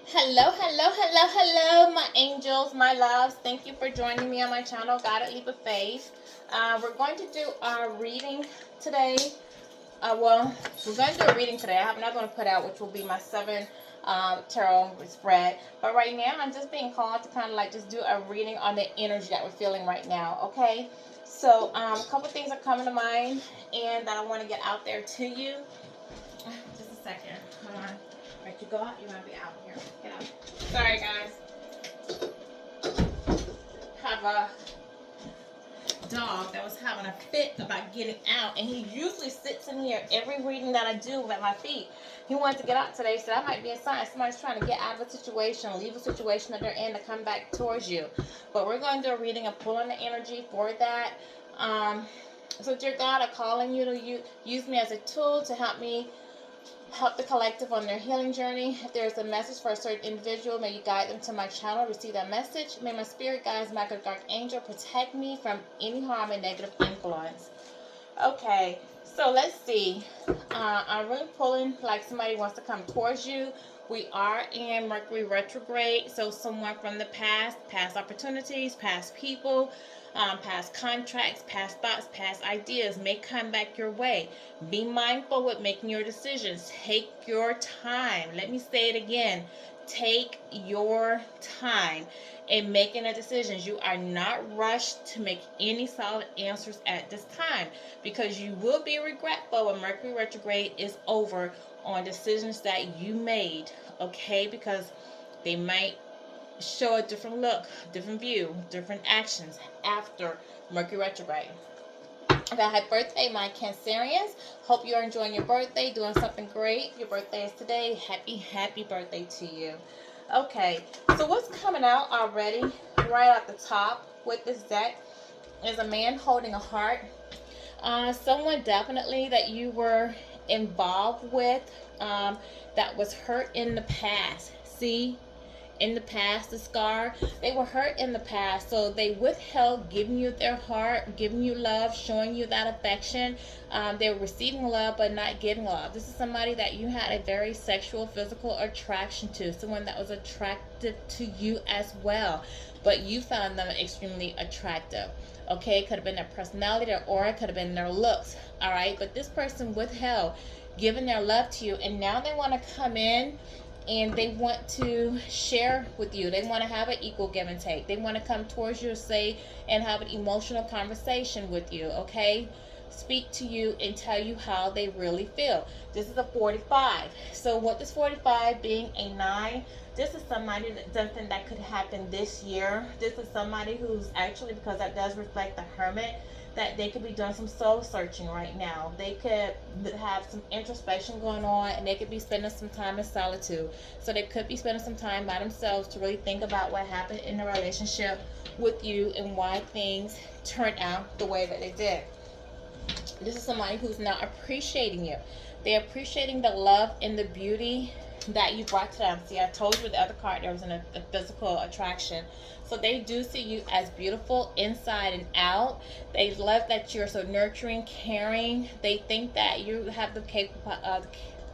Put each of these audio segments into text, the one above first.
Hello, hello, hello, hello, my angels, my loves. Thank you for joining me on my channel, Guided Leap of Faith. We're going to do our reading today. We're going to do a reading today. I'm not going to put out, which will be my 7 tarot spread. But right now, I'm just being called to kind of like just do a reading on the energy that we're feeling right now, okay? So, a couple things are coming to mind and that I want to get out there to you. Just a second. Hold on. Right, you go out, you want to be out here. Get out. Sorry, guys. Have a dog that was having a fit about getting out, and he usually sits in here every reading that I do at my feet. He wanted to get out today, so that might be a sign somebody's trying to get out of a situation, leave a situation that they're in to come back towards you. But we're going to do a reading and pull on the energy for that. So, dear God, I call on you to use me as a tool to help the collective on their healing journey. If there's a message for a certain individual, may you guide them to my channel, receive that message. May my spirit guides, my good archangel, protect me from any harm and negative influence. Okay, so let's see. I'm really pulling like somebody wants to come towards you. We are in Mercury retrograde, so someone from the past opportunities, past people, past contracts, past thoughts, past ideas may come back your way. Be mindful with making your decisions. Take your time. Let me say it again. Take your time in making the decisions. You are not rushed to make any solid answers at this time, because you will be regretful when Mercury retrograde is over on decisions that you made, okay? Because they might show a different look, different view, different actions after Mercury retrograde. Okay, happy birthday, my Cancerians. Hope you are enjoying your birthday, doing something great. Your birthday is today. Happy birthday to you. Okay, so what's coming out already right at the top with this deck is a man holding a heart. Someone definitely that you were involved with that was hurt in the past. See? In the past, the scar, they were hurt in the past, so they withheld giving you their heart, giving you love, showing you that affection. They were receiving love but not giving love. This is somebody that you had a very sexual, physical attraction to, someone that was attractive to you as well, but you found them extremely attractive. Okay, it could have been their personality, their aura, could have been their looks. All right, but this person withheld giving their love to you, and now they want to come in and they want to share with you. They want to have an equal give and take. They want to come towards you, say, and have an emotional conversation with you, okay? Speak to you and tell you how they really feel. This is a 45. So what does 45 being a 9? This is somebody something that could happen this year. This is somebody who's actually, because that does reflect the Hermit, that they could be doing some soul searching right now. They could have some introspection going on, and they could be spending some time in solitude. So they could be spending some time by themselves to really think about what happened in the relationship with you and why things turned out the way that they did. This is somebody who's not appreciating you. They're appreciating the love and the beauty that you brought to them. See, I told you with the other card there was a physical attraction. So they do see you as beautiful inside and out. They love that you're so nurturing, caring. They think that you have the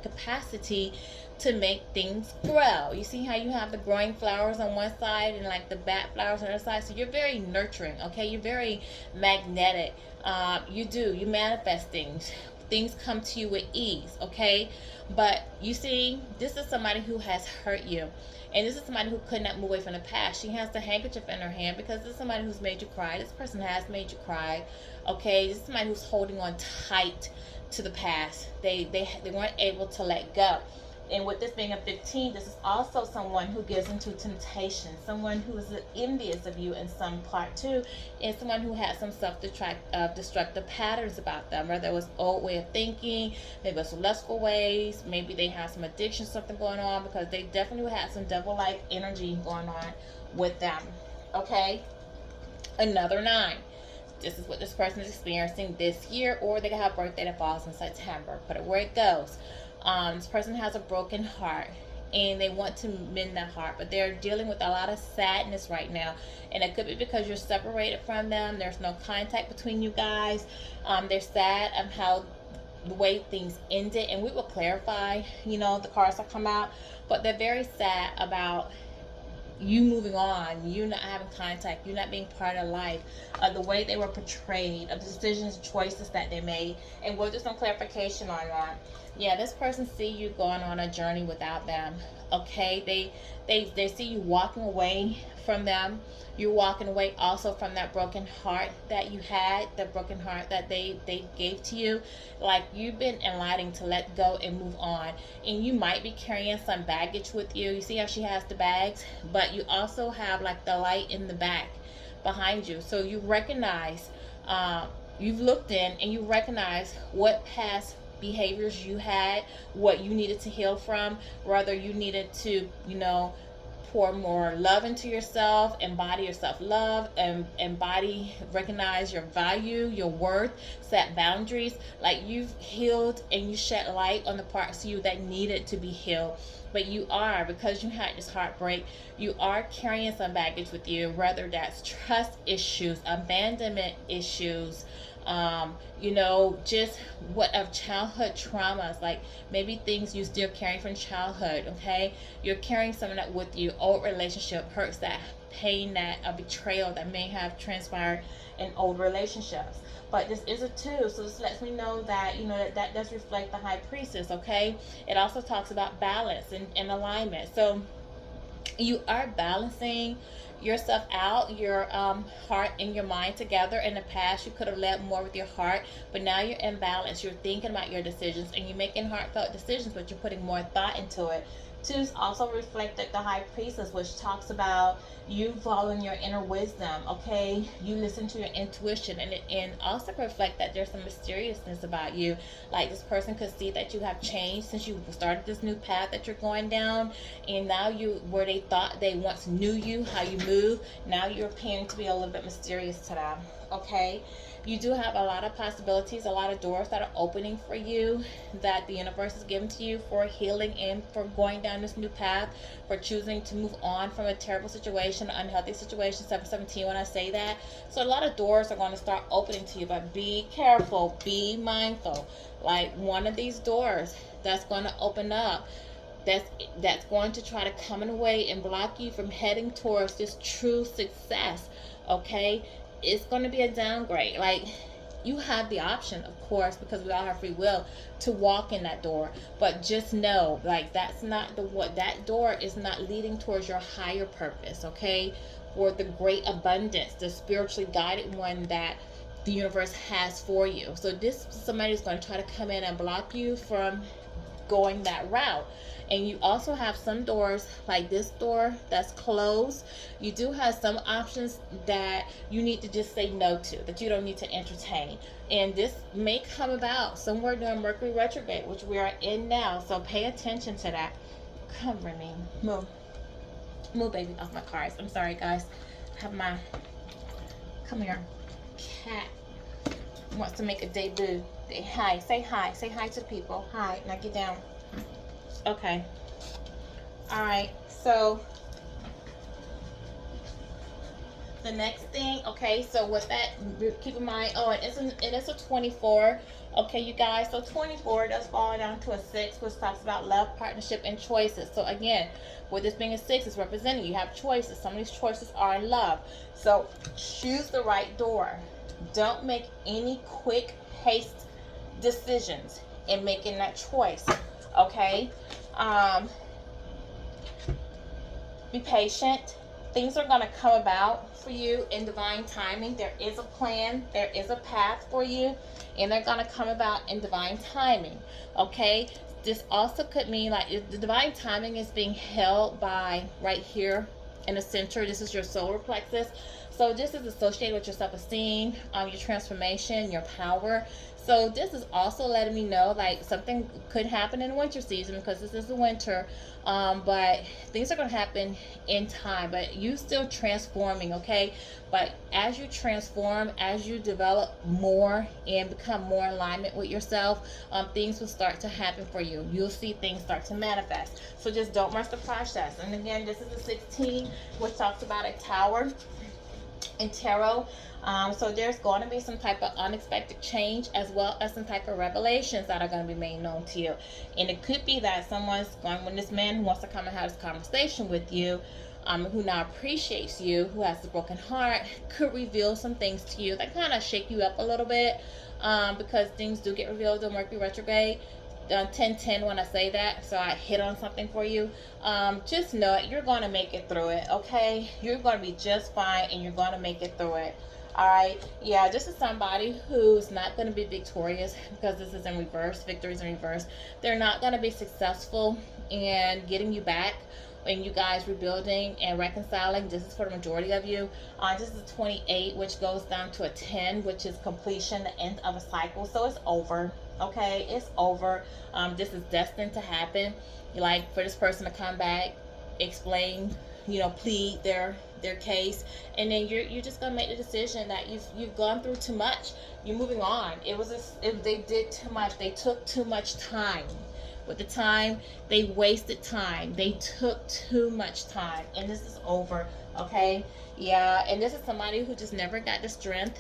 capacity to make things grow. You see how you have the growing flowers on one side and like the bat flowers on the other side? So you're very nurturing, okay? You're very magnetic. You manifest things. Things come to you with ease, okay? But you see, this is somebody who has hurt you. And this is somebody who could not move away from the past. She has the handkerchief in her hand because this is somebody who's made you cry. This person has made you cry, okay? This is somebody who's holding on tight to the past. They weren't able to let go. And with this being a 15, this is also someone who gives into temptation, someone who is envious of you in some part too, and someone who has some self-destructive patterns about them, whether it was old way of thinking, maybe it was lustful ways, maybe they have some addiction, something going on, because they definitely had some devil-like energy going on with them, okay? Another 9. This is what this person is experiencing this year, or they can have a birthday that falls in September. Put it where it goes. This person has a broken heart and they want to mend that heart, but they're dealing with a lot of sadness right now, and it could be because you're separated from them. There's no contact between you guys. They're sad of how the way things ended, and we will clarify, you know, the cards that come out, but they're very sad about you moving on, you not having contact, you not being part of life, the way they were portrayed, of the decisions, choices that they made, and we'll do some clarification on that. Yeah, this person see you going on a journey without them. Okay, they see you walking away from them. You're walking away also from that broken heart that you had, the broken heart that they gave to you. Like, you've been enlightened to let go and move on, and you might be carrying some baggage with you. You see how she has the bags, but you also have like the light in the back behind you. So you recognize, you've looked in and you recognize what past behaviors you had, what you needed to heal from, whether you needed to, you know, pour more love into yourself, embody your self-love, and embody, recognize your value, your worth, set boundaries. Like, you've healed and you shed light on the parts of you that needed to be healed. But you are, because you had this heartbreak, you are carrying some baggage with you, whether that's trust issues, abandonment issues, you know, just what of childhood traumas, like maybe things you still carrying from childhood. Okay, you're carrying some of that with you, old relationship hurts, that pain, that a betrayal that may have transpired in old relationships. But this is a 2, so this lets me know that, you know, that does reflect the High Priestess. Okay, it also talks about balance and alignment. So you are balancing yourself out, your heart and your mind together. In the past, you could have led more with your heart, but now you're in balance. You're thinking about your decisions and you're making heartfelt decisions, but you're putting more thought into it. 2s also reflected the High Priestess, which talks about you following your inner wisdom. Okay, you listen to your intuition, and also reflect that there's some mysteriousness about you. Like, this person could see that you have changed since you started this new path that you're going down, and now you, where they thought they once knew you, how you move, now you're appearing to be a little bit mysterious to them. Okay, you do have a lot of possibilities, a lot of doors that are opening for you, that the universe is giving to you for healing and for going down this new path, for choosing to move on from a terrible situation, unhealthy situation. 717 when I say that. So a lot of doors are going to start opening to you, but be careful, be mindful. Like, one of these doors that's going to open up, that's going to try to come in a way and block you from heading towards this true success. Okay, it's going to be a downgrade. Like, you have the option, of course, because we all have free will, to walk in that door, but just know, like, that's not the what that door is not leading towards your higher purpose. Okay, or the great abundance, the spiritually guided one that the universe has for you. So this, somebody is going to try to come in and block you from going that route. And you also have some doors, like this door that's closed. You do have some options that you need to just say no to, that you don't need to entertain. And this may come about somewhere during Mercury retrograde, which we are in now. So pay attention to that. Come, Remy. Move, baby, off my cards. I'm sorry, guys. I have my, come here, cat wants to make a debut. Hi, say hi. Say hi to the people. Hi. Now get down. Okay. Alright. So, the next thing, okay, so with that, keep in mind, oh, it is a 24. Okay, you guys, so 24 does fall down to a 6, which talks about love, partnership, and choices. So again, with this being a 6, it's representing you have choices. Some of these choices are in love. So choose the right door. Don't make any quick haste decisions in making that choice. Okay, be patient. Things are going to come about for you in divine timing. There is a plan, there is a path for you, and they're going to come about in divine timing. Okay, this also could mean, like, the divine timing is being held by right here in the center. This is your solar plexus. So this is associated with your self-esteem, your transformation, your power. So this is also letting me know, like, something could happen in the winter season, because this is the winter. But things are going to happen in time, but you still transforming. Okay, but as you transform, as you develop more and become more in alignment with yourself, things will start to happen for you. You'll see things start to manifest. So just don't rush the process. And again, this is a 16, which talks about a tower. in tarot. So there's going to be some type of unexpected change, as well as some type of revelations that are going to be made known to you. And it could be that someone's going, when this man who wants to come and have this conversation with you, who now appreciates you, who has a broken heart, could reveal some things to you that kind of shake you up a little bit, because things do get revealed in Mercury retrograde. 10-10 when I say that, so I hit on something for you. Just know it, you're going to make it through it, okay? You're going to be just fine, and you're going to make it through it. All right, yeah, this is somebody who's not going to be victorious, because this is in reverse. Victory is in reverse. They're not going to be successful in getting you back and you guys rebuilding and reconciling. This is for the majority of you. This is a 28, which goes down to a 10, which is completion, the end of a cycle. So it's over, okay? It's over. This is destined to happen. Like, for this person to come back, explain, plead their case, and then you're just gonna make the decision that you've gone through too much. You're moving on. They did too much. They took too much time. With the time, they wasted time. They took too much time, and this is over, okay? Yeah, and this is somebody who just never got the strength,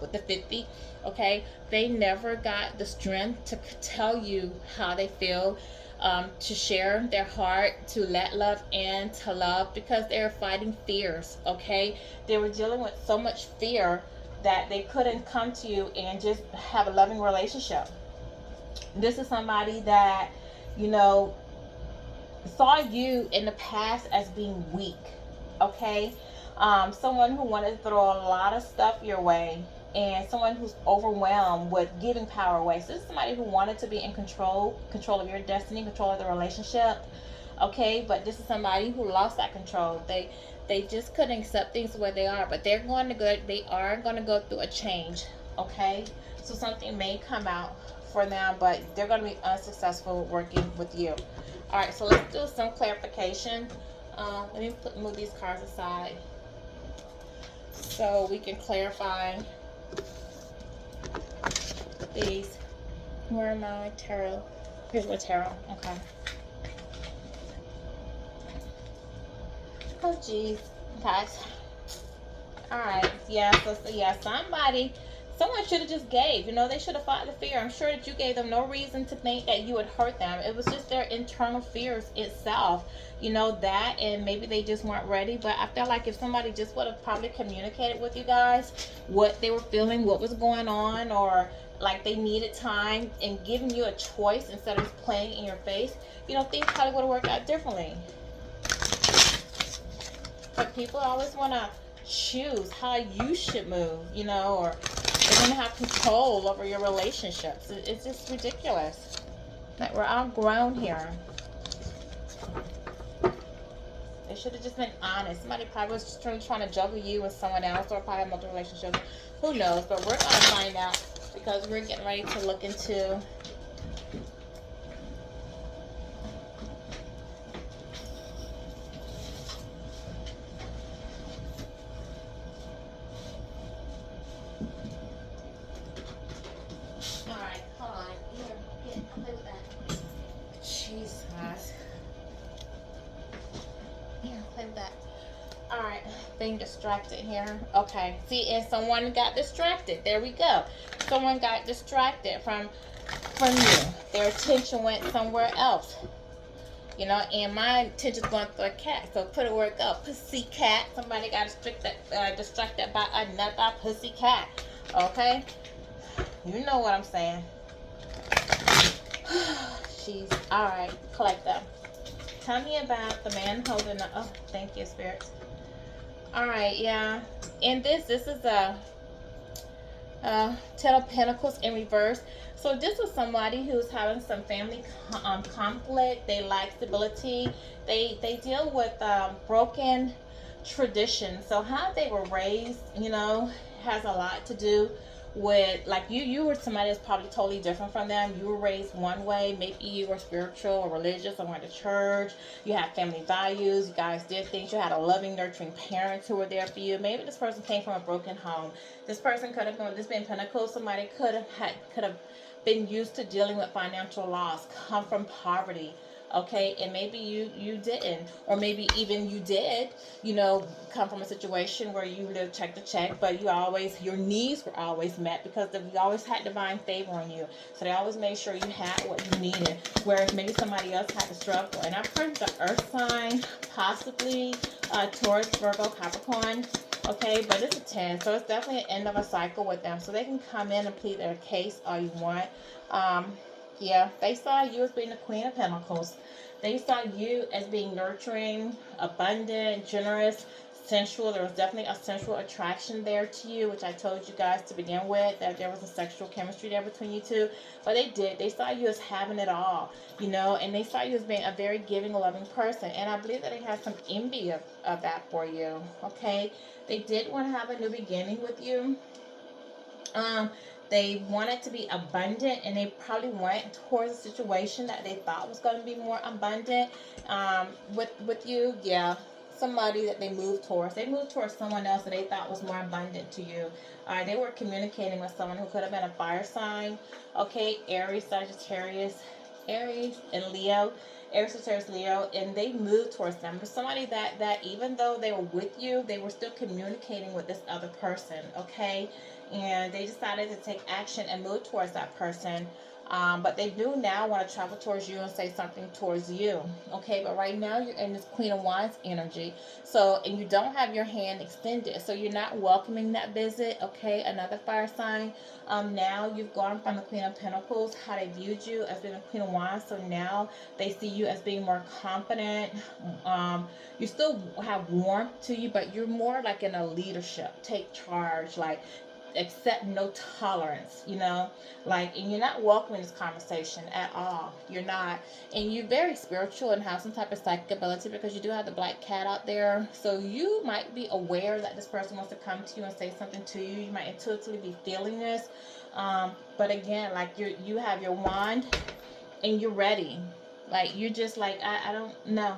with the 50, okay? They never got the strength to tell you how they feel, to share their heart, to let love in, to love, because they're fighting fears, okay? They were dealing with so much fear that they couldn't come to you and just have a loving relationship. This is somebody that, saw you in the past as being weak, okay? Someone who wanted to throw a lot of stuff your way, and someone who's overwhelmed with giving power away. So this is somebody who wanted to be in control of your destiny, control of the relationship, okay? But this is somebody who lost that control. They just couldn't accept things the way they are, but they are going to go through a change, okay? So something may come out for them, but they're going to be unsuccessful working with you. All right, so let's do some clarification. Let me move these cards aside so we can clarify these. Where am I? Tarot. Here's my tarot. Okay. Oh, geez, guys. All right. Yeah. So yeah, someone should have just gave. They should have fought the fear. I'm sure that you gave them no reason to think that you would hurt them. It was just their internal fears itself. That, and maybe they just weren't ready. But I felt like if somebody just would have probably communicated with you guys what they were feeling, what was going on, or like they needed time, and giving you a choice instead of playing in your face, things probably would have worked out differently. But people always want to choose how you should move, or they're going to have control over your relationships. It's just ridiculous that we're outgrown here. They should have just been honest. Somebody probably was just trying to juggle you with someone else, or probably have multiple relationships. Who knows? But we're going to find out, because we're getting ready to look into being distracted here. Okay, see, and someone got distracted. There we go. Someone got distracted from you. Their attention went somewhere else. And my attention's going to a cat. So put it where it go. Pussy cat. Somebody got distracted by another pussy cat. Okay? You know what I'm saying. Jeez. Alright, collect them. Tell me about the man holding the... Oh, thank you, spirits. Alright, yeah. And this is a Ten of Pentacles in reverse. So this is somebody who's having some family conflict. They lack stability. They deal with broken tradition. So how they were raised, has a lot to do with, like, you were somebody that's probably totally different from them. You were raised one way. Maybe you were spiritual or religious or went to church. You had family values. You guys did things. You had a loving, nurturing parents who were there for you. Maybe this person came from a broken home. This person could have been, this being Pentacles, somebody could have been used to dealing with financial loss, come from poverty. Okay, and maybe you didn't, or maybe even you did, you know, come from a situation where you lived check to check, but you always, your needs were always met because you always had divine favor on you. So they always made sure you had what you needed, whereas maybe somebody else had to struggle. And I've heard the earth sign, possibly Taurus, Virgo, Capricorn. Okay, but it's a 10, so it's definitely an end of a cycle with them. So they can come in and plead their case all you want. Um, yeah, they saw you as being the Queen of Pentacles. They saw you as being nurturing, abundant, generous, sensual. There was definitely a sensual attraction there to you, which I told you guys to begin with, that there was a sexual chemistry there between you two. But they did. They saw you as having it all, you know, and they saw you as being a very giving, loving person. And I believe that they had some envy of that for you, okay? They did want to have a new beginning with you. Um, they wanted to be abundant, and they probably went towards a situation that they thought was going to be more abundant. With you, yeah, somebody that they moved towards. They moved towards someone else that they thought was more abundant to you. They were communicating with someone who could have been a fire sign. Okay, Aries, Sagittarius, Aries, and Leo. Aries, Sagittarius, Leo, and they moved towards them. But somebody that even though they were with you, they were still communicating with this other person. Okay, and they decided to take action and move towards that person. But they do now want to travel towards you and say something towards you. Okay, but right now you're in this Queen of Wands energy. So, and you don't have your hand extended. So you're not welcoming that visit. Okay, another fire sign. Now you've gone from the Queen of Pentacles, how they viewed you as being a Queen of Wands. So now they see you as being more confident. You still have warmth to you, but you're more like in a leadership, take charge, like accept no tolerance, you know, like, and you're not welcoming this conversation at all. You're not. And you're very spiritual and have some type of psychic ability because you do have the black cat out there. So you might be aware that this person wants to come to you and say something to you. You might intuitively be feeling this. But again, like you have your wand and you're ready. Like you're just like, I don't know.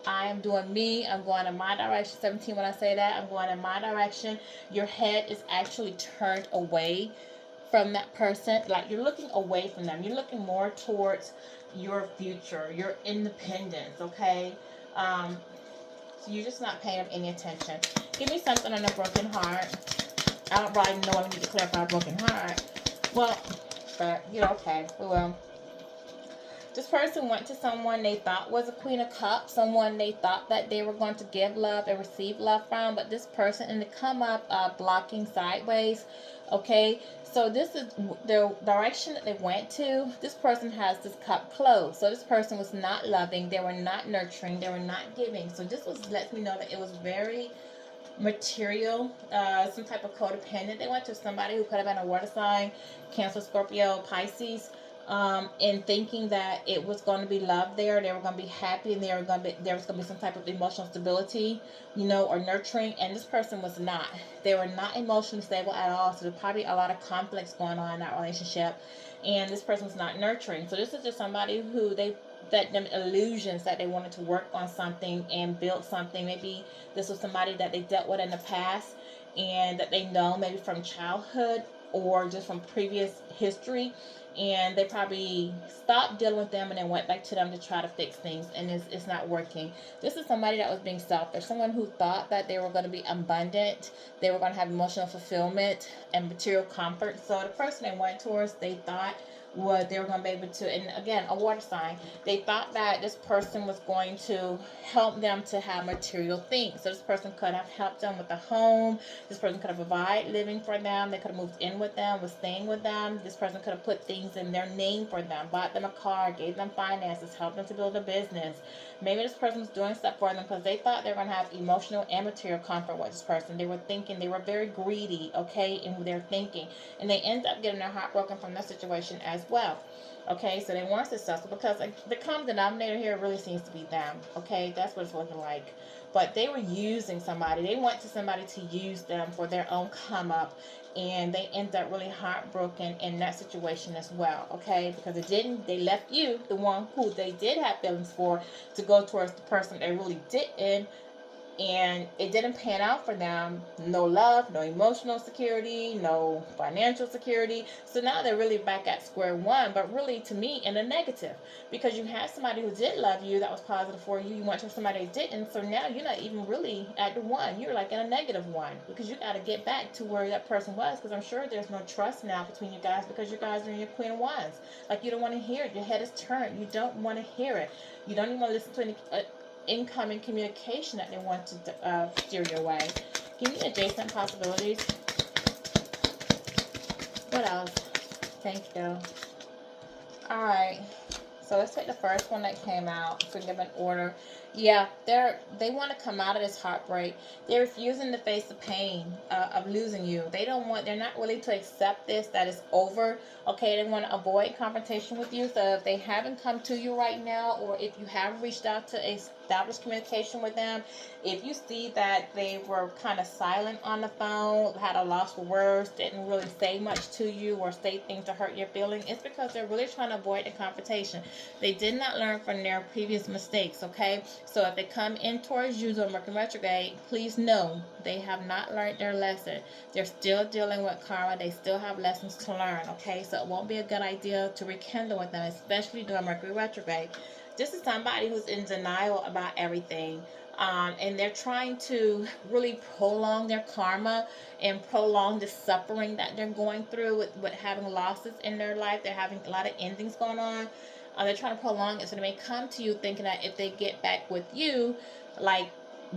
I am doing me. I'm going in my direction. 17, when I say that, I'm going in my direction. Your head is actually turned away from that person. Like you're looking away from them. You're looking more towards your future, your independence, okay? So you're just not paying them any attention. Give me something on a broken heart. I don't really know what I need to clarify a broken heart. Well, but you're okay. We will. This person went to someone they thought was a Queen of Cups, someone they thought that they were going to give love and receive love from, but this person, and they come up blocking sideways. Okay, so this is the direction that they went to. This person has this cup closed. So this person was not loving, they were not nurturing, they were not giving. So this was lets me know that it was very material, some type of codependent. They went to somebody who could have been a water sign, Cancer, Scorpio, Pisces, and thinking that it was going to be love there, they were going to be happy, and there was going to be some type of emotional stability, you know, or nurturing. And this person was not. They were not emotionally stable at all. So there's probably a lot of conflicts going on in that relationship, and this person was not nurturing. So this is just somebody who they that them illusions that they wanted to work on something and build something. Maybe this was somebody that they dealt with in the past and that they know maybe from childhood or just from previous history, and they probably stopped dealing with them and then went back to them to try to fix things, and it's not working. This is somebody that was being selfish, someone who thought that they were going to be abundant, they were going to have emotional fulfillment and material comfort. So the person they went towards, they thought what they were going to be able to, and again, a water sign, they thought that this person was going to help them to have material things. So this person could have helped them with a home, this person could have provided living for them, they could have moved in with them, was staying with them, this person could have put things in their name for them, bought them a car, gave them finances, helped them to build a business. Maybe this person was doing stuff for them because they thought they were going to have emotional and material comfort with this person. They were thinking, they were very greedy, okay, in their thinking, and they end up getting their heart broken from that situation as well. Okay, so they weren't successful because the common denominator here really seems to be them. Okay, that's what it's looking like. But they were using somebody. They went to somebody to use them for their own come up, and they ended up really heartbroken in that situation as well. Okay, because they left you, the one who they did have feelings for, to go towards the person they really didn't. and it didn't pan out for them. No love, no emotional security, no financial security. So now they're really back at square one, but really to me in a negative, because you had somebody who did love you, that was positive for you. You went to somebody who didn't, so now you're not even really at the one. You're like in a negative one, because you got to get back to where that person was, because I'm sure there's no trust now between you guys, because you guys are in your Queen of Wands. Like, you don't want to hear it. Your head is turned. You don't want to hear it. You don't even want to listen to any incoming communication that they want to steer your way. Give me adjacent possibilities. What else? Thank you. Alright. So let's take the first one that came out. So give an order. Yeah, they want to come out of this heartbreak. They're refusing to face the pain of losing you. They're not willing to accept this, that it's over. Okay, they want to avoid confrontation with you. So if they haven't come to you right now, or if you have reached out to establish communication with them, if you see that they were kind of silent on the phone, had a loss for words, didn't really say much to you or say things to hurt your feelings, it's because they're really trying to avoid the confrontation. They did not learn from their previous mistakes, okay? So if they come in towards you to Mercury retrograde, please know they have not learned their lesson. They're still dealing with karma. They still have lessons to learn, okay? So it won't be a good idea to rekindle with them, especially during Mercury retrograde. This is somebody who's in denial about everything. And they're trying to really prolong their karma and prolong the suffering that they're going through with having losses in their life. They're having a lot of endings going on. They're trying to prolong it, so they may come to you thinking that if they get back with you, like,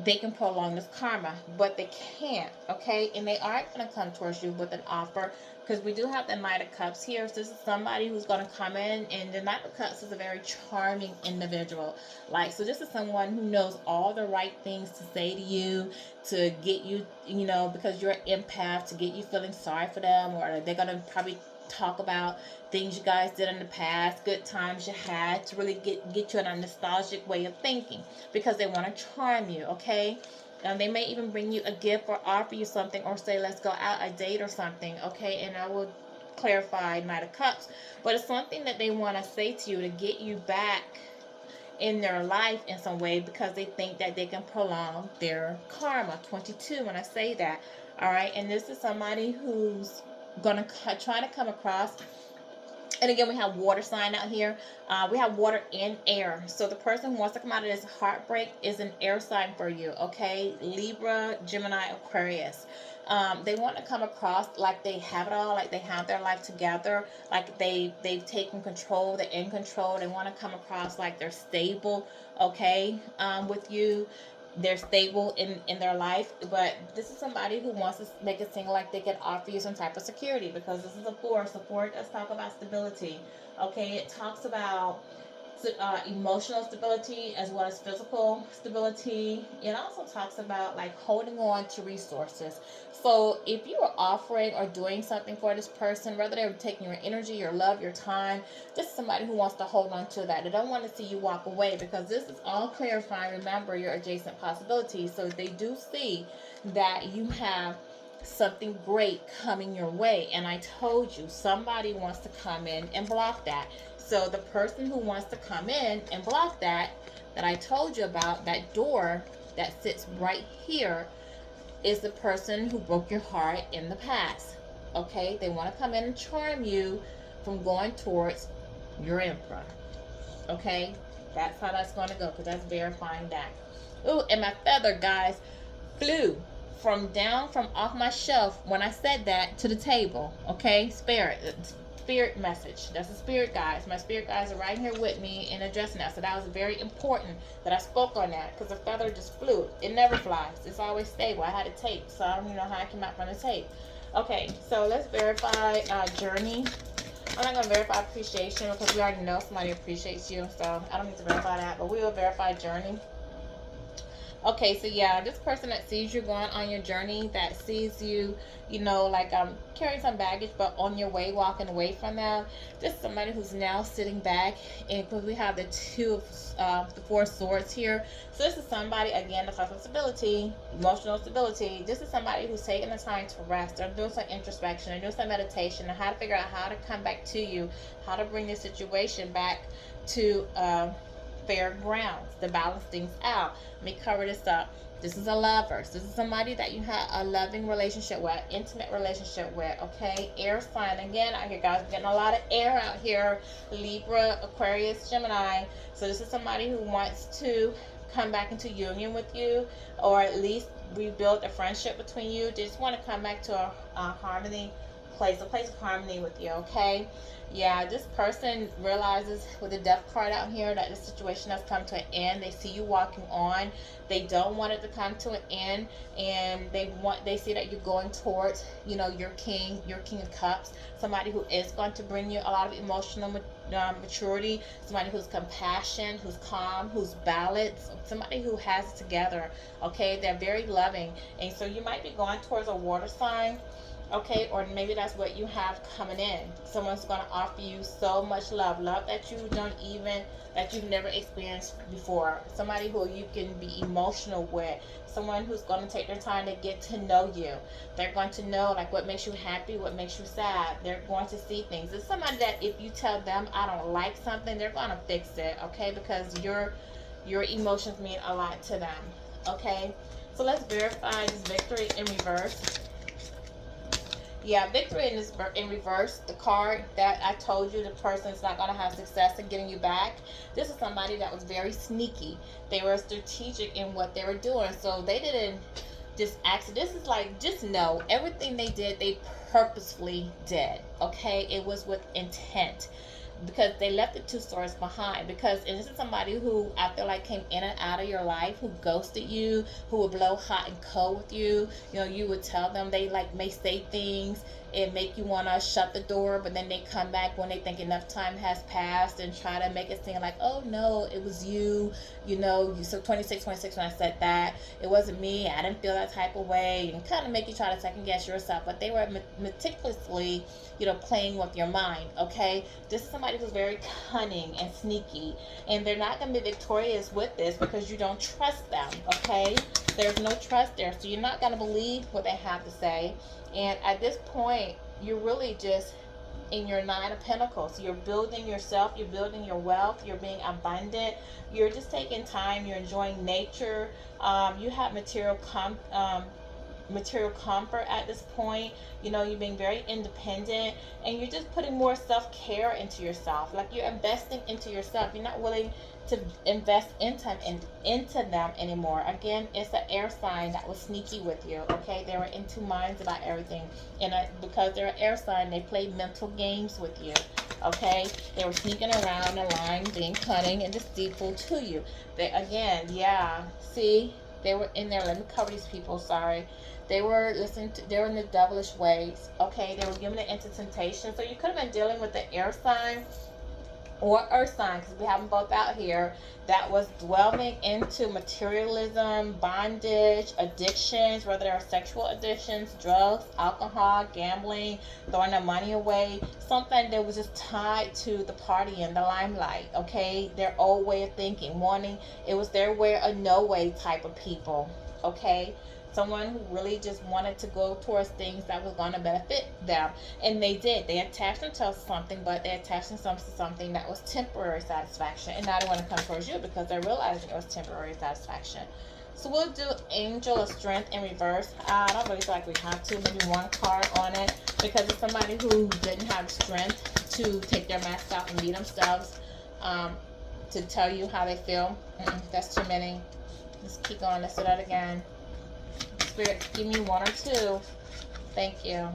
they can prolong this karma, but they can't, okay? And they are going to come towards you with an offer, because we do have the Knight of Cups here. So this is somebody who's going to come in, and the Knight of Cups is a very charming individual. Like, so this is someone who knows all the right things to say to you, to get you, you know, because you're an empath, to get you feeling sorry for them, or they're going to probably talk about things you guys did in the past, good times you had, to really get you in a nostalgic way of thinking, because they want to charm you, okay? They may even bring you a gift or offer you something, or say, let's go out a date or something, okay? And I will clarify Knight of Cups, but it's something that they want to say to you to get you back in their life in some way, because they think that they can prolong their karma. 22 when I say that. All right, and this is somebody who's gonna try to come across. And again, we have water sign out here. We have water and air. So the person who wants to come out of this heartbreak is an air sign for you, okay? Libra, Gemini, Aquarius. They want to come across like they have it all, like they have their life together, like they've taken control, they're in control. They want to come across like they're stable, okay, with you. They're stable in their life, but this is somebody who wants to make it seem like they can offer you some type of security, because this is a 4. So 4 does talk about stability, okay? It talks about emotional stability as well as physical stability. It also talks about like holding on to resources. So if you are offering or doing something for this person, whether they're taking your energy, your love, your time, this is somebody who wants to hold on to that. They don't want to see you walk away, because this is all clarifying, remember, your adjacent possibilities. So they do see that you have something great coming your way, and I told you somebody wants to come in and block that. So the person who wants to come in and block that I told you about, that door that sits right here, is the person who broke your heart in the past, okay? They want to come in and charm you from going towards your emperor, okay? That's how that's going to go, because that's verifying that. Ooh, and my feather, guys, flew from off my shelf when I said that to the table, okay? Spirit message. That's the spirit guides. My spirit guides are right here with me in addressing that. So that was very important that I spoke on that, because the feather just flew. It never flies. It's always stable. I had a tape, so I don't even know how it came out from the tape. Okay, so let's verify journey. I'm not going to verify appreciation, because we already know somebody appreciates you, so I don't need to verify that, but we will verify journey. Okay, so yeah, this person that sees you going on your journey, that sees you, you know, like carrying some baggage, but on your way, walking away from them, this is somebody who's now sitting back, and because we have the the 4 swords here, so this is somebody, again, that talks about stability, emotional stability. This is somebody who's taking the time to rest. They're doing some introspection, they're doing some meditation, and how to figure out how to come back to you, how to bring this situation back to fair grounds to balance things out. Let me cover this up. This is a lover. This is somebody that you have a loving relationship with, intimate relationship with, okay? Air sign. Again, out here, guys, getting a lot of air out here. Libra, Aquarius, Gemini. So this is somebody who wants to come back into union with you, or at least rebuild a friendship between you. They just want to come back to a harmony place, a place of harmony with you, okay? Yeah, this person realizes with the death card out here that the situation has come to an end. They see you walking on. They don't want it to come to an end, and they see that you're going towards, you know, your king of cups, somebody who is going to bring you a lot of emotional maturity, somebody who's compassion, who's calm, who's balanced, somebody who has it together, okay? They're very loving, and so you might be going towards a water sign, okay? Or maybe that's what you have coming in. Someone's going to offer you so much love that you've never experienced before. Somebody who you can be emotional with. Someone who's going to take their time to get to know you. They're going to know like what makes you happy, what makes you sad. They're going to see things. It's somebody that if you tell them I don't like something, they're going to fix it, okay? Because your emotions mean a lot to them, okay? So let's verify this victory in reverse. Yeah, victory in reverse, the card that I told you the person is not going to have success in getting you back. This is somebody that was very sneaky. They were strategic in what they were doing. So they didn't just act. This is like, just know, everything they did, they purposefully did. Okay? It was with intent. Because they left the two stories behind. Because and this is somebody who I feel like came in and out of your life, who ghosted you, who would blow hot and cold with you. You know, you would tell them, they like may say things and make you want to shut the door, but then they come back when they think enough time has passed and try to make it seem like, oh no, it was you, you know, so 26 when I said that, it wasn't me, I didn't feel that type of way, and kind of make you try to second guess yourself. But they were meticulously, you know, playing with your mind, okay? This is somebody who's very cunning and sneaky, and they're not going to be victorious with this because you don't trust them, okay? There's no trust there, so you're not going to believe what they have to say. And at this point, you're really just in your Nine of Pentacles. You're building yourself, you're building your wealth, you're being abundant, you're just taking time, you're enjoying nature, you have material comfort at this point. You know, you're being very independent, and you're just putting more self-care into yourself. Like, you're investing into yourself. You're not willing to invest into them anymore. Again, it's an air sign that was sneaky with you, okay? They were in two minds about everything, and because they're an air sign, they played mental games with you, okay? They were sneaking around and lying, being cunning and deceitful to you. They, again, yeah, see, they were in there. Let me cover these people, sorry. They were they were in the devilish ways, okay? They were giving it into temptation. So you could have been dealing with the air sign or earth sign, because we have them both out here, that was dwelling into materialism, bondage, addictions, whether they're sexual addictions, drugs, alcohol, gambling, throwing their money away, something that was just tied to the party and the limelight, okay? Their old way of thinking, it was their way or no way type of people, okay? Someone who really just wanted to go towards things that was going to benefit them. And they did. They attached themselves to something, but they attached themselves to something that was temporary satisfaction. And now they want to come towards you because they're realizing it was temporary satisfaction. So we'll do Angel of Strength in reverse. I don't really feel like we have to. Maybe one card on it, because it's somebody who didn't have strength to take their mask off and be themselves, to tell you how they feel. That's too many. Let's keep going. Let's do that again. Spirit, give me one or two. Thank you.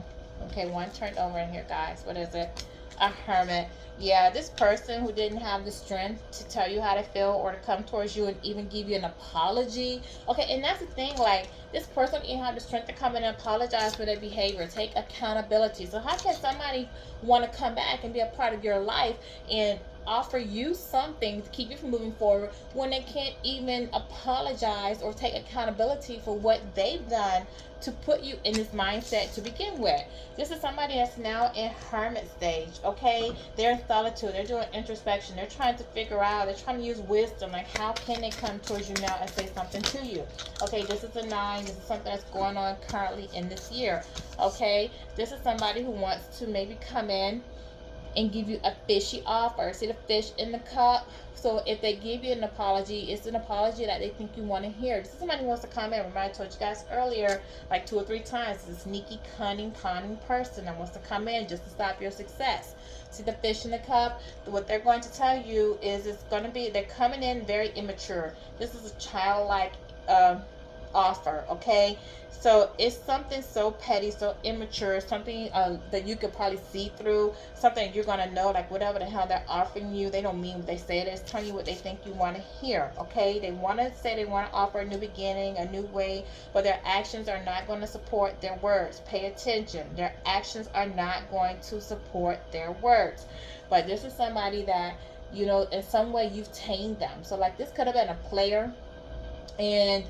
Okay, one turned over in here, guys. What is it? A Hermit. Yeah, this person who didn't have the strength to tell you how to feel or to come towards you and even give you an apology. Okay, and that's the thing, like, this person didn't have the strength to come in and apologize for their behavior, take accountability. So how can somebody want to come back and be a part of your life and offer you something to keep you from moving forward when they can't even apologize or take accountability for what they've done to put you in this mindset to begin with? This is somebody that's now in hermit stage, okay? They're in solitude. They're doing introspection. They're trying to figure out. They're trying to use wisdom. Like, how can they come towards you now and say something to you? Okay, this is a 9. This is something that's going on currently in this year, okay? This is somebody who wants to maybe come in and give you a fishy offer. See the fish in the cup? So if they give you an apology, it's an apology that they think you want to hear. This is somebody who wants to come in. Remember, I told you guys earlier, like 2 or 3 times, it's a sneaky, cunning, conning person that wants to come in just to stop your success. See the fish in the cup? What they're going to tell you is it's going to be, they're coming in very immature. This is a childlike offer, okay? So it's something so petty, so immature, something that you could probably see through, something you're going to know, like whatever the hell they're offering you, they don't mean what they say. They're telling you what they think you want to hear, okay? They want to say they want to offer a new beginning, a new way, but their actions are not going to support their words. Pay attention. Their actions are not going to support their words. But this is somebody that, you know, in some way you've tamed them. So like this could have been a player, and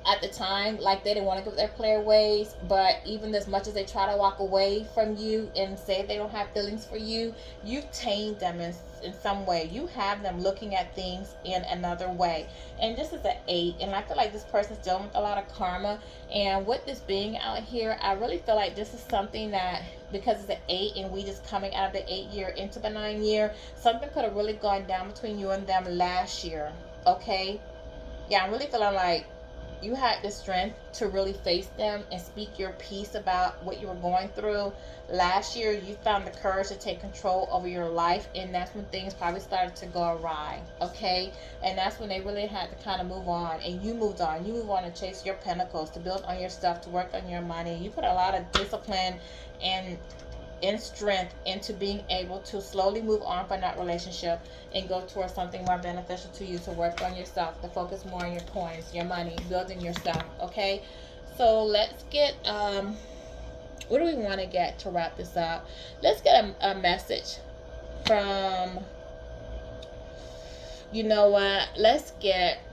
at the time, like, they didn't want to give their player ways, but even as much as they try to walk away from you and say they don't have feelings for you, you've tamed them in some way. You have them looking at things in another way. And this is an 8, and I feel like this person's dealing with a lot of karma. And with this being out here, I really feel like this is something that, because it's an 8 and we just coming out of the 8 year into the 9 year, something could have really gone down between you and them last year, okay? Yeah, I'm really feeling like you had the strength to really face them and speak your piece about what you were going through. Last year, you found the courage to take control over your life, and that's when things probably started to go awry, okay? And that's when they really had to kind of move on, and you moved on. You moved on to chase your pinnacles, to build on your stuff, to work on your money. You put a lot of discipline and strength into being able to slowly move on from that relationship and go towards something more beneficial to you, to work on yourself, to focus more on your coins, your money, building your stuff, okay? So let's get, what do we want to get to wrap this up? Let's get a message from, you know what, let's get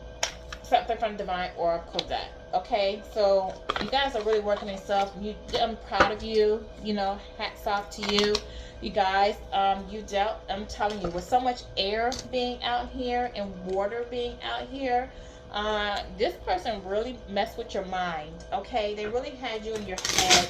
something from Divine Oracle deck. Okay, so you guys are really working on yourself. I'm proud of you. You know, hats off to you. You guys, you dealt, I'm telling you, with so much air being out here and water being out here, this person really messed with your mind, okay? They really had you in your head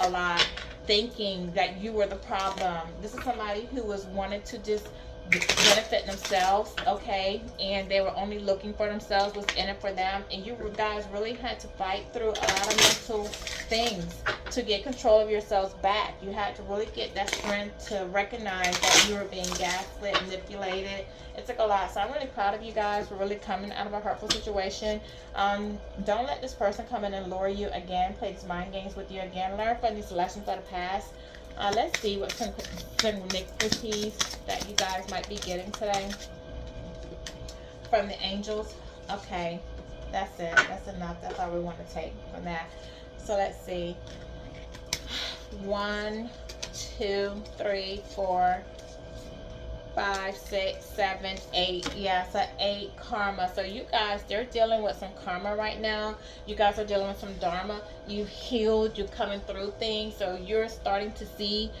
a lot, thinking that you were the problem. This is somebody who was wanting to just benefit themselves, okay, and they were only looking for themselves, what's in it for them, and you guys really had to fight through a lot of mental things to get control of yourselves back. You had to really get that strength to recognize that you were being gaslit, manipulated. It took a lot. So I'm really proud of you guys for really coming out of a hurtful situation. Don't let this person come in and lure you again, play these mind games with you again. Learn from these lessons of the past. Let's see what synchronicities that you guys might be getting today from the angels. Okay, that's it. That's enough. That's all we want to take from that. So let's see. 1, 2, 3, 4, 5, 6, 7, 8. Yeah, so 8 karma. So you guys, they're dealing with some karma right now. You guys are dealing with some dharma. You've healed. You're coming through things. So you're starting to see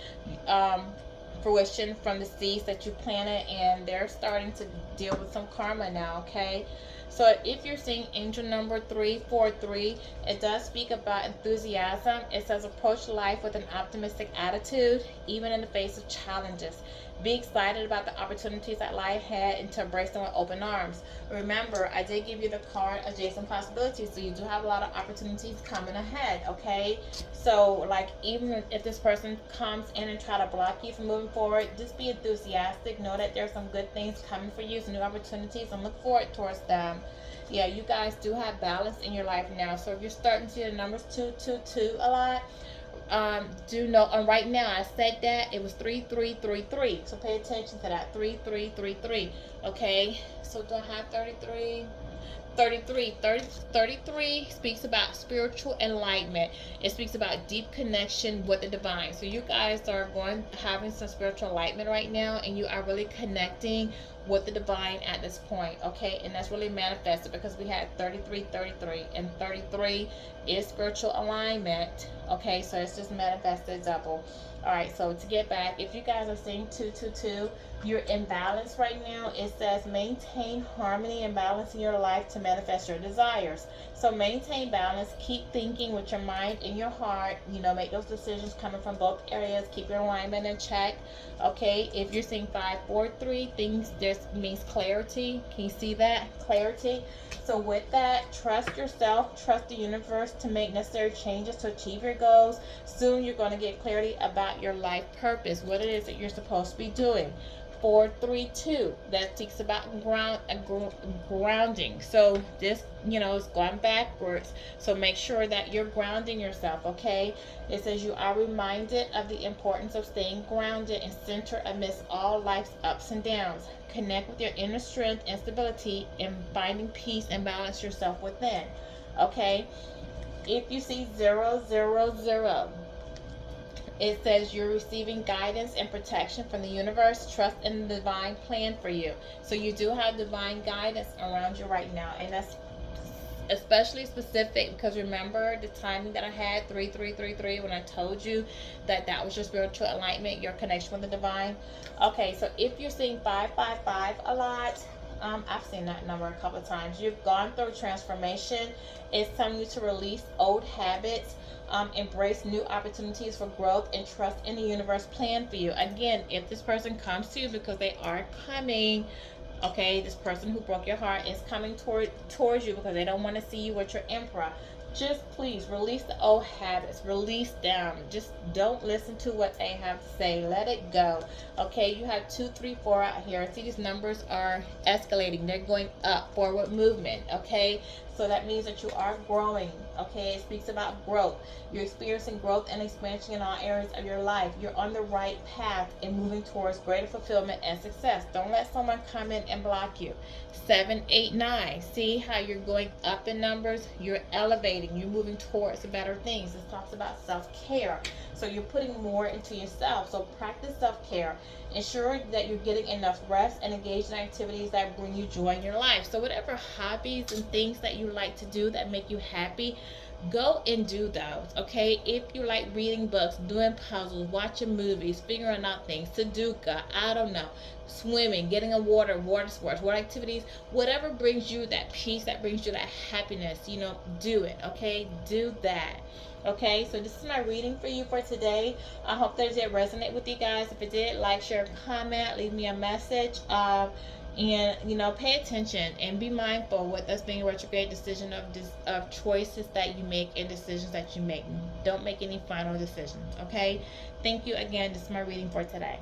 fruition from the seeds that you planted, and they're starting to deal with some karma now, okay? So if you're seeing angel number 343, it does speak about enthusiasm. It says approach life with an optimistic attitude, even in the face of challenges. Be excited about the opportunities that lie ahead and to embrace them with open arms. Remember, I did give you the card adjacent possibilities, so you do have a lot of opportunities coming ahead, okay? So, like, even if this person comes in and try to block you from moving forward, just be enthusiastic. Know that there's some good things coming for you, some new opportunities, and look forward towards them. Yeah, you guys do have balance in your life now. So if you're starting to see the numbers 222 a lot, do know, and right now I said that it was 3333, so pay attention to that. 3333. Okay, so do I have 33? 33 speaks about spiritual enlightenment. It speaks about deep connection with the divine. So you guys are having some spiritual enlightenment right now, and you are really connecting with the divine at this point, okay? And that's really manifested because we had 33, 33, and 33 is spiritual alignment, okay? So it's just manifested double. All right, so to get back, if you guys are seeing 222, you're in balance right now. It says maintain harmony and balance in your life to manifest your desires. So maintain balance. Keep thinking with your mind and your heart. You know, make those decisions coming from both areas. Keep your alignment in check. Okay, if you're seeing 543, things just means clarity. Can you see that? Clarity. So with that, trust yourself, trust the universe to make necessary changes to achieve your goals. Soon you're going to get clarity about your life purpose, what it is that you're supposed to be doing. 432, that speaks about grounding. So this, you know, is going backwards. So make sure that you're grounding yourself, okay? It says you are reminded of the importance of staying grounded and centered amidst all life's ups and downs. Connect with your inner strength and stability and finding peace and balance yourself within, okay? If you see 000, it says you're receiving guidance and protection from the universe. Trust in the divine plan for you. So you do have divine guidance around you right now. And that's especially specific because remember the timing that I had, 3333, when I told you that that was your spiritual alignment, your connection with the divine. Okay, so if you're seeing 555 a lot, I've seen that number a couple of times. You've gone through transformation. It's telling you to release old habits, embrace new opportunities for growth, and trust in the universe plan for you. Again, if this person comes to you, because they are coming, okay, this person who broke your heart is coming towards you because they don't want to see you with your emperor. Just please release the old habits, release them. Just don't listen to what they have to say. Let it go. Okay, you have 2, 3, 4 out here. See, these numbers are escalating. They're going up, forward movement. Okay, so that means that you are growing. Okay, it speaks about growth. You're experiencing growth and expansion in all areas of your life. You're on the right path and moving towards greater fulfillment and success. Don't let someone come in and block you. 7, 8, 9. See how you're going up in numbers? You're elevating. You're moving towards better things. This talks about self-care. So you're putting more into yourself. So practice self-care. Ensure that you're getting enough rest and engage in activities that bring you joy in your life. So whatever hobbies and things that you like to do that make you happy, go and do those, okay? If you like reading books, doing puzzles, watching movies, figuring out things, Sudoku, I don't know, swimming, getting in water sports, water activities, whatever brings you that peace, that brings you that happiness, you know, do it, okay? Do that. Okay, so this is my reading for you for today. I hope that it did resonate with you guys. If it did, like, share, comment, leave me a message. And you know, pay attention and be mindful with us being a retrograde decision of choices that you make and decisions that you make. Don't make any final decisions, okay? Thank you again. This is my reading for today.